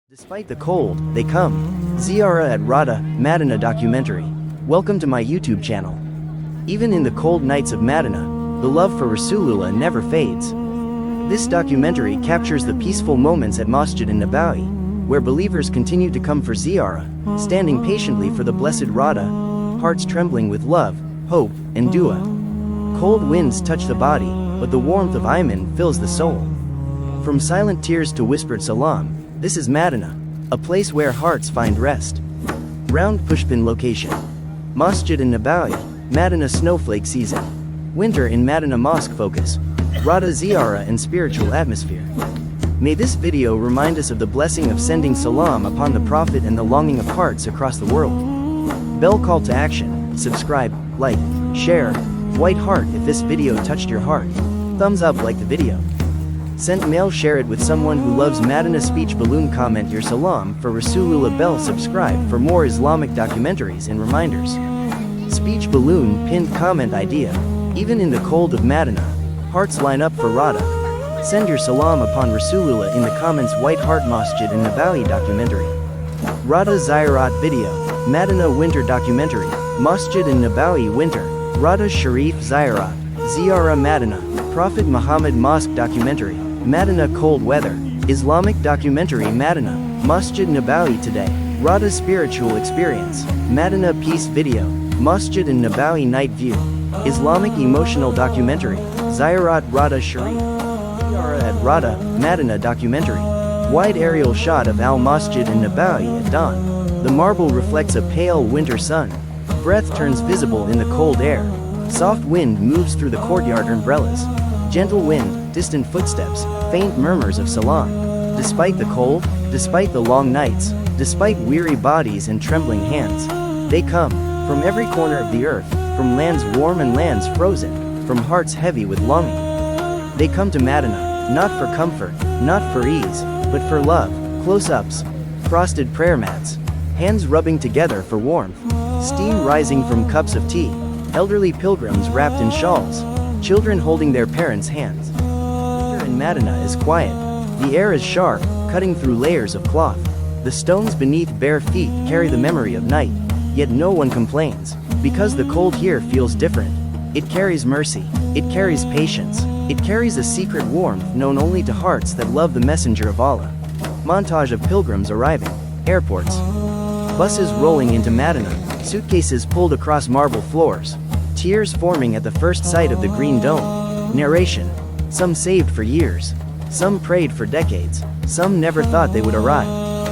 Despite the cold, they come. Ziyārah at Rawḍah, Madinah documentary. Welcome to my YouTube channel. Even in the cold nights of Madinah, the love for Rasūlullāh never fades. This documentary captures the peaceful moments at Masjid an-Nabawi, where believers continue to come for Ziyārah, standing patiently for the blessed Rawḍah, hearts trembling with love, hope, and du'a. Cold winds touch the body, but the warmth of īmān fills the soul. From silent tears to whispered salām, this is Madinah, a place where hearts find rest. Round pushpin location. Masjid an-Nabawi, Madinah snowflake season. Winter in Madinah mosque focus. Rawḍah Ziyārah and spiritual atmosphere. May this video remind us of the blessing of sending salam upon the Prophet and the longing of hearts across the world. Bell call to action, subscribe, like, share, white heart if this video touched your heart. Thumbs up like the video. Sent mail, share it with someone who loves Madinah. Speech balloon, comment your salam for Rasūlullāh. Bell, subscribe for more Islamic documentaries and reminders. Speech balloon, pinned comment idea. Even in the cold of Madinah, hearts line up for Rawḍah. Send your salam upon Rasūlullāh in the comments. White Heart Masjid an-Nabawi documentary. Rawḍah Ziyārah video. Madinah winter documentary. Masjid an-Nabawi winter. Rawḍah Sharif Ziyārah. Ziyārah Madinah. Prophet Muhammad mosque documentary. Madinah cold weather. Islamic documentary. Madinah Masjid Nabawi today. Rawḍah spiritual experience. Madinah peace video. Masjid an-Nabawi night view. Islamic emotional documentary. Ziyārah Rawḍah Sharif. Ziyārah at Rawḍah, Madinah documentary. Wide aerial shot of al-Masjid an-Nabawi at dawn. The marble reflects a pale winter sun. Breath turns visible in the cold air. Soft wind moves through the courtyard. Umbrellas. Gentle wind, distant footsteps, faint murmurs of salam. Despite the cold, despite the long nights, despite weary bodies and trembling hands, they come, from every corner of the earth, from lands warm and lands frozen, from hearts heavy with longing. They come to Madinah, not for comfort, not for ease, but for love. Close-ups, frosted prayer mats, hands rubbing together for warmth, steam rising from cups of tea, elderly pilgrims wrapped in shawls, children holding their parents' hands. Winter in Madinah is quiet. The air is sharp, cutting through layers of cloth. The stones beneath bare feet carry the memory of night. Yet no one complains, because the cold here feels different. It carries mercy. It carries patience. It carries a secret warmth known only to hearts that love the messenger of Allah. Montage of pilgrims arriving. Airports. Buses rolling into Madinah. Suitcases pulled across marble floors. Tears forming at the first sight of the green dome. Narration. Some saved for years. Some prayed for decades. Some never thought they would arrive.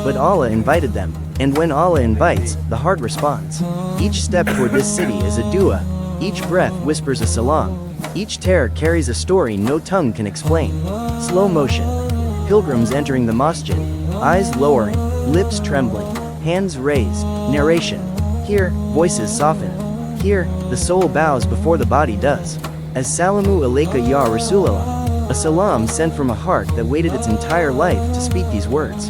But Allah invited them. And when Allah invites, the heart responds. Each step toward this city is a du'a. Each breath whispers a salam. Each tear carries a story no tongue can explain. Slow motion. Pilgrims entering the masjid. Eyes lowering. Lips trembling. Hands raised. Narration. Here, voices soften. Here, the soul bows before the body does. As Salamu alayka ya Rasūlullāh, a salam sent from a heart that waited its entire life to speak these words.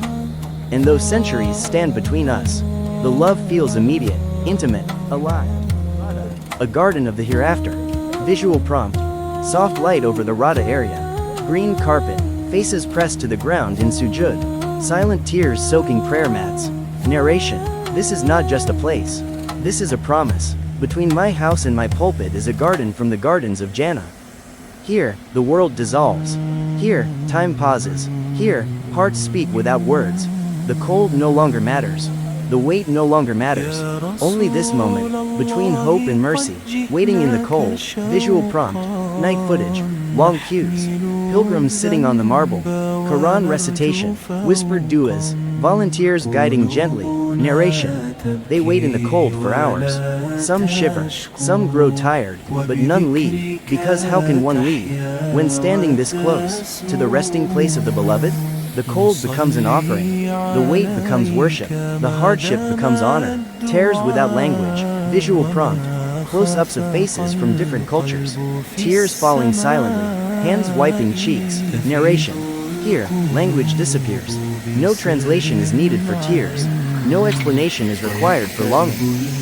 And though centuries stand between us, the love feels immediate, intimate, alive. A garden of the hereafter. Visual prompt. Soft light over the Rawḍah area. Green carpet, faces pressed to the ground in sujud. Silent tears soaking prayer mats. Narration. This is not just a place. This is a promise. Between my house and my pulpit is a garden from the gardens of Jannah. Here, the world dissolves. Here, time pauses. Here, hearts speak without words. The cold no longer matters. The weight no longer matters. Only this moment, between hope and mercy, waiting in the cold. Visual prompt. Night footage. Long queues. Pilgrims sitting on the marble. Quran recitation. Whispered du'as. Volunteers guiding gently. Narration. They wait in the cold for hours. Some shiver, some grow tired, but none leave, because how can one leave? When standing this close to the resting place of the beloved, the cold becomes an offering, the weight becomes worship, the hardship becomes honor. Tears without language. Visual prompt. Close-ups of faces from different cultures. Tears falling silently, hands wiping cheeks. Narration. Here, language disappears. No translation is needed for tears. No explanation is required for longing.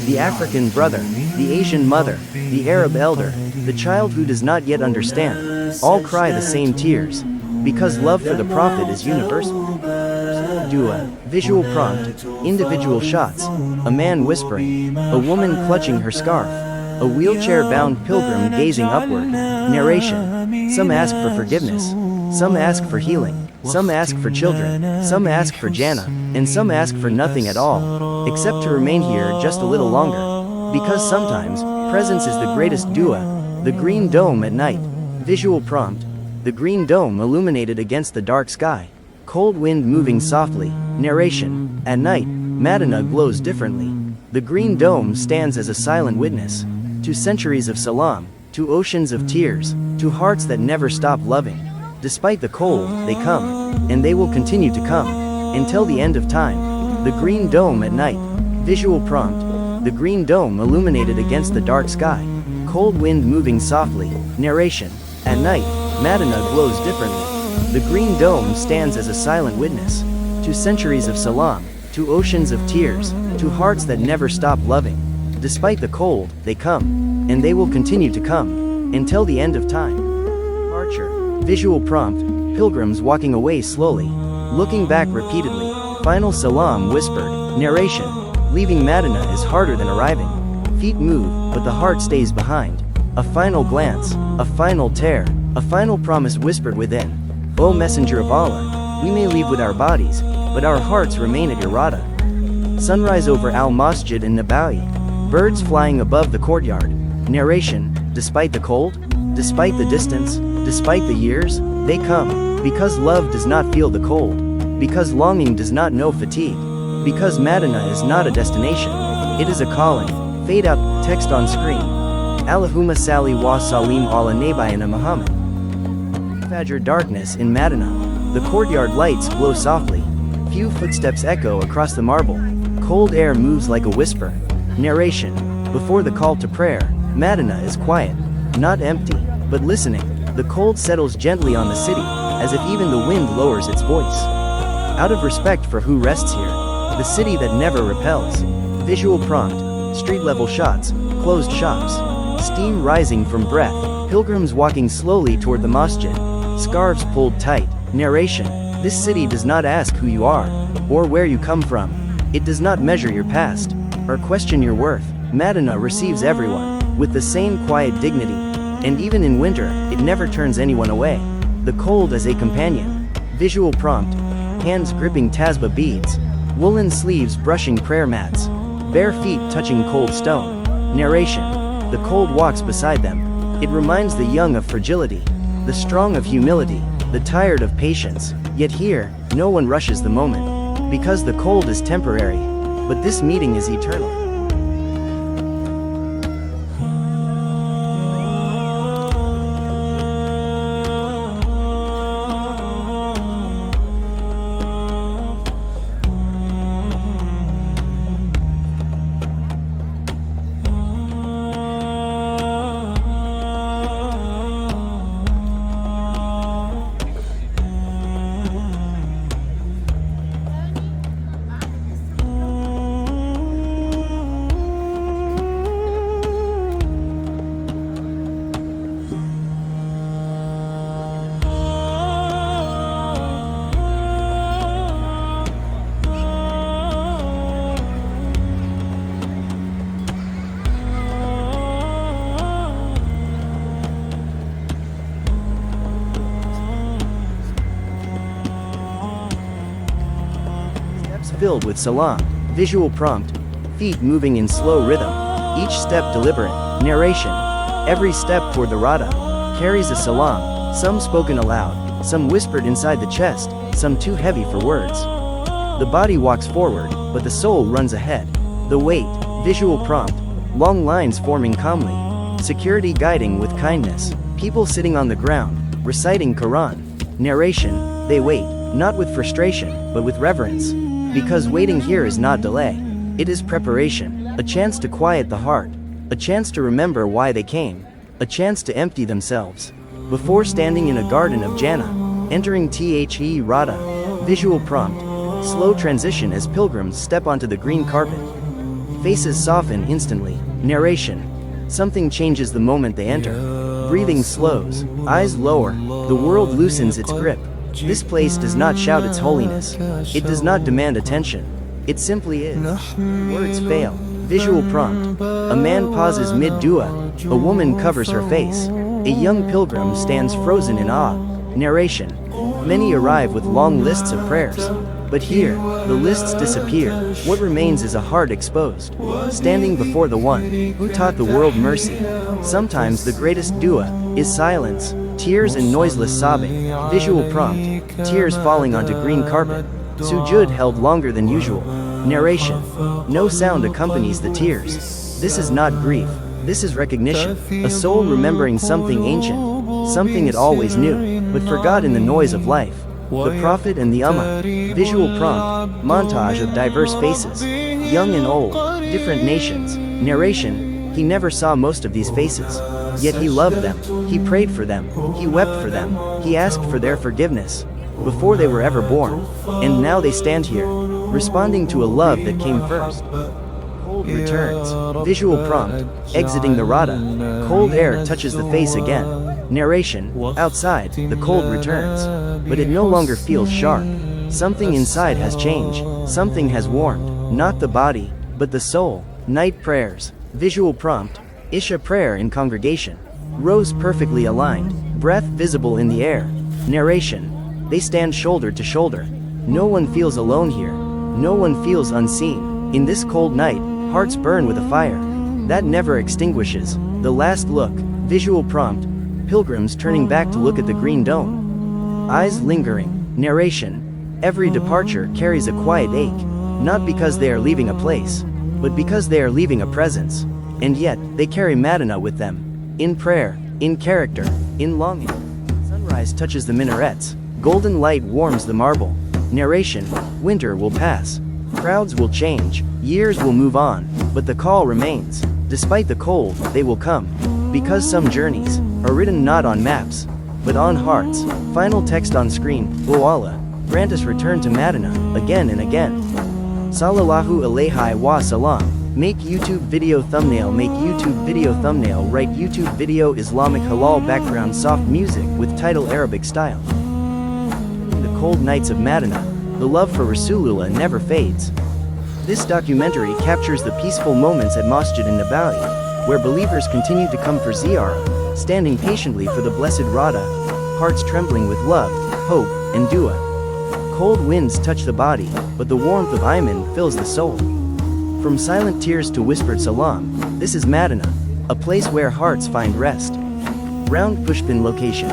The African brother, the Asian mother, the Arab elder, the child who does not yet understand, all cry the same tears, because love for the Prophet is universal. du'a, visual prompt, individual shots, a man whispering, a woman clutching her scarf, a wheelchair-bound pilgrim gazing upward. Narration. Some ask for forgiveness, some ask for healing, some ask for children, some ask for Jannah, and some ask for nothing at all, except to remain here just a little longer. Because sometimes, presence is the greatest du'a. The green dome at night. Visual prompt. The green dome illuminated against the dark sky. Cold wind moving softly. Narration. At night, Madinah glows differently. The green dome stands as a silent witness to centuries of salām, to oceans of tears, to hearts that never stop loving. Despite the cold, they come, and they will continue to come, until the end of time. The green dome at night. Visual prompt. The green dome illuminated against the dark sky. Cold wind moving softly. Narration. At night, Madinah glows differently. The green dome stands as a silent witness to centuries of salām, to oceans of tears, to hearts that never stop loving. Despite the cold, they come, and they will continue to come, until the end of time. Departure. Visual prompt. Pilgrims walking away slowly, looking back repeatedly. Final salām whispered. Narration. Leaving Madinah is harder than arriving. Feet move, but the heart stays behind. A final glance, a final tear, a final promise whispered within. O Messenger of Allah, we may leave with our bodies, but our hearts remain at your Rawḍah. Sunrise over Masjid an-Nabawi. Birds flying above the courtyard. Narration. Despite the cold, despite the distance, despite the years, they come, because love does not feel the cold, because longing does not know fatigue, because Madinah is not a destination, it is a calling. Fade out, text on screen. Allahumma salli wa salim ala nabiyyina Muhammad. Fajr darkness in Madinah. The courtyard lights glow softly. Few footsteps echo across the marble. Cold air moves like a whisper. Narration. Before the call to prayer, Madinah is quiet, not empty, but listening. The cold settles gently on the city, as if even the wind lowers its voice. Out of respect for who rests here, the city that never repels. Visual prompt. Street-level shots, closed shops, steam rising from breath, pilgrims walking slowly toward the masjid, scarves pulled tight. Narration. This city does not ask who you are, or where you come from. It does not measure your past, or question your worth. Madinah receives everyone, with the same quiet dignity, and even in winter, it never turns anyone away. The cold as a companion. Visual prompt. Hands gripping tasbih beads, woolen sleeves brushing prayer mats, bare feet touching cold stone. Narration. The cold walks beside them. It reminds the young of fragility, the strong of humility, the tired of patience. Yet here, no one rushes the moment, because the cold is temporary, but this meeting is eternal. Filled with salām. Visual prompt. Feet moving in slow rhythm, each step deliberate. Narration. Every step toward the Rawḍah carries a salām, some spoken aloud, some whispered inside the chest, some too heavy for words. The body walks forward, but the soul runs ahead. The weight. Visual prompt. Long lines forming calmly, security guiding with kindness, people sitting on the ground, reciting Quran. Narration. They wait, not with frustration, but with reverence. Because waiting here is not delay. It is preparation, a chance to quiet the heart, a chance to remember why they came, a chance to empty themselves. Before standing in a garden of Jannah, entering the Rawḍah. Visual prompt. Slow transition as pilgrims step onto the green carpet. Faces soften instantly. Narration. Something changes the moment they enter. Breathing slows, eyes lower, the world loosens its grip. This place does not shout its holiness. It does not demand attention. It simply is. Words fail. Visual prompt. A man pauses mid-du'a. A woman covers her face. A young pilgrim stands frozen in awe. Narration. Many arrive with long lists of prayers. But here, the lists disappear. What remains is a heart exposed, standing before the one who taught the world mercy. Sometimes the greatest du'a is silence, tears and noiseless sobbing. Visual prompt. Tears falling onto green carpet. Sujud held longer than usual. Narration. No sound accompanies the tears. This is not grief. This is recognition. A soul remembering something ancient, something it always knew, but forgot in the noise of life. The Prophet and the Ummah. Visual prompt. Montage of diverse faces. Young and old. Different nations. Narration. He never saw most of these faces. Yet he loved them. He prayed for them. He wept for them. He asked for their forgiveness before they were ever born. And now they stand here, responding to a love that came first. Cold returns. Visual prompt. Exiting the Rawḍah. Cold air touches the face again. Narration. Outside, the cold returns. But it no longer feels sharp. Something inside has changed. Something has warmed. Not the body, but the soul. Night prayers. Visual prompt. Isha prayer in congregation. Rows perfectly aligned. Breath visible in the air. Narration. They stand shoulder to shoulder. No one feels alone here. No one feels unseen. In this cold night, hearts burn with a fire that never extinguishes. The last look. Visual prompt. Pilgrims turning back to look at the green dome. Eyes lingering. Narration. Every departure carries a quiet ache. Not because they are leaving a place, but because they are leaving a presence. And yet, they carry Madinah with them. In prayer, in character, in longing. Sunrise touches the minarets. Golden light warms the marble. Narration. Winter will pass. Crowds will change. Years will move on. But the call remains. Despite the cold, they will come. Because some journeys are written not on maps, but on hearts. Final text on screen. O Allah, grant us return to Madinah, again and again. Sallallahu alayhi wa salam. Make YouTube video thumbnail. Make YouTube video thumbnail. Write YouTube video Islamic halal background soft music with title Arabic style. In the cold nights of Madinah, the love for Rasūlullāh never fades. This documentary captures the peaceful moments at Masjid an-Nabawi, where believers continue to come for Ziyārah, standing patiently for the blessed Rawḍah, hearts trembling with love, hope, and du'a. Cold winds touch the body, but the warmth of īmān fills the soul. From silent tears to whispered salām, this is Madinah, a place where hearts find rest. Round Pushpin location.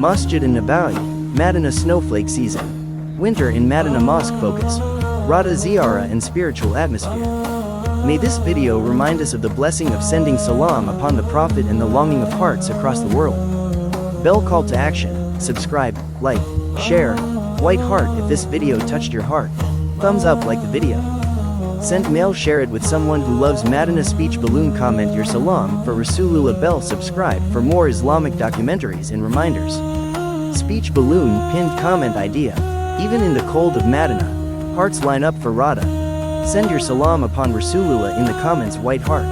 Masjid an-Nabawi, Madinah snowflake season. Winter in Madinah mosque focus. Rawḍah Ziyārah and spiritual atmosphere. May this video remind us of the blessing of sending salam upon the Prophet and the longing of hearts across the world. Bell call to action. Subscribe, like, share. White heart if this video touched your heart. Thumbs up like the video. Sent mail. Share it with someone who loves Madinah. Speech balloon. Comment your salam for Rasūlullāh. Bell. Subscribe for more Islamic documentaries and reminders. Speech balloon. Pinned comment idea. Even in the cold of Madinah, hearts line up for Rawḍah. Send your salam upon Rasūlullāh in the comments. White heart.